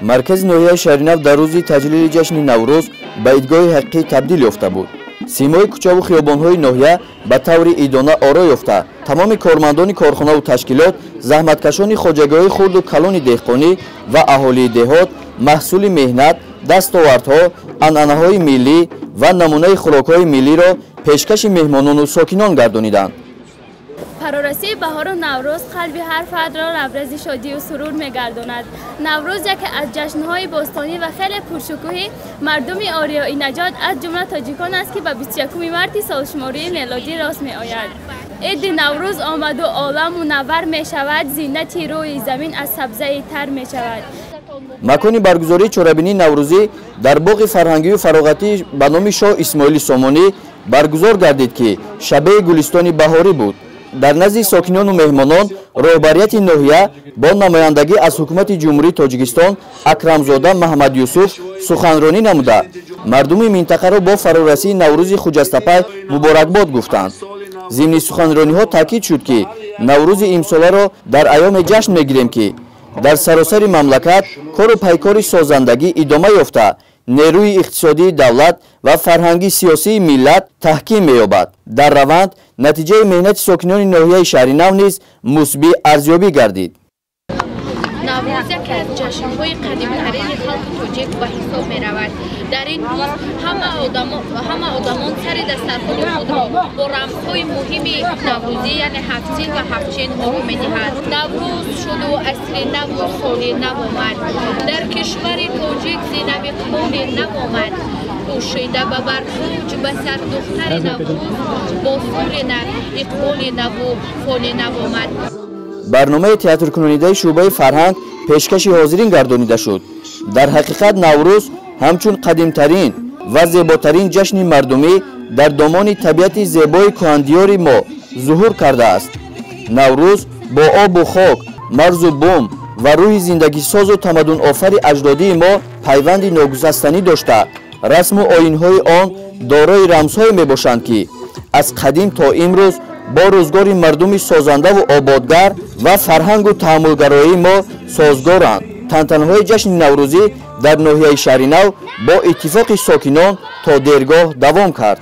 مرکز نوحیه شهرنو در روز تجلیل جشن نوروز به ایدگاه حقیقی تبدیل یافته بود. سیمای کوچه و خیابان‌های ناحیه به طور ایدانه آرا یافته. تمام کارمندان کارخانه و تشکیلات، زحمتکشان خواجگی‌های خرد و کلان دهقانی و اهالی دهات محصول مهنت، دستاوردها، عنعنه‌های ملی و نمونه خوراک‌های ملی را پیشکش مهمانان و ساکنان گردانیدند. فرارسی بهار و نوروز قلب هر فرد را لبریز شادی و سرور می‌گرداند. نوروز یکی از جشن‌های باستانی و خیلی پرشکوه مردم آریایی نژاد از جمله تاجیکان است که به 21 مارس سالشماری میلادی راست می‌آید. عید نوروز آمد و عالم منور می‌شود، زینت روی زمین از سبزه تر می‌شود. مکان برگزاری چورابینی نوروزی در باغ فرهنگی و فراغتی به نام شاه اسماعیل سامانی برگزار گردید که شب گلستان بهاری بود. در نزد ساکنان و مهمانان رهبریت ناحیه با نمایندگی از حکومت جمهوری تاجیکستان اکرمزاده محمد یوسف سخنرانی نموده مردم منطقه را با فرارسی نوروز خجستپی مبارکباد گفتند. ضمن سخنرانی ها تاکید شد که نوروز امساله را در ایام جشن میگیریم که در سراسر مملکت کار و پیکار سازندگی ادامه یافته، نیروی اقتصادی دولت و فرهنگی سیاسی ملت تحکیم می‌یابد. در روند نتیجه مهنت ساکنان ناحیه شهرنو نیز مثبت ارزیابی گردید. نوروز یکی از جشن‌های قدیمی‌ترین خلق تاجیک به حساب می‌رود. در این روز همه آدمان سر دسترخوان خود را با رمزهای مهم نوروزی یعنی هفت‌سین و هفت‌چین نام می‌دهند. نوروز شد و عصر نو و سال نو آمد. در کشور تاجیک زینب اقبال نو آمد. پوشیده به برفوج به سر دختر نوروز با سال نو اقبال نو و فال نو آمد. برنامه تئاتر کننده شعبه فرهنگ پیشکش حاضرین گردانیده شد. در حقیقت نوروز همچون قدیمترین و زیباترین جشن مردمی در دامان طبیعت زیبای کهندیار ما ظهور کرده است. نوروز با آب و خاک، مرز و بوم و روح زندگی ساز و تمدن آفر اجدادی ما پیوند ناگسستنی داشته. رسم و آیین‌های آن دارای رمزهایی میباشند که از قدیم تا امروز با روزگار مردم سازنده و آبادگر و فرهنگ و تحملگرایی ما سازگارند. تنتنه‌های جشن نوروزی در ناحیه شهرنو با اتفاق ساکنان تا دیرگاه دوام کرد.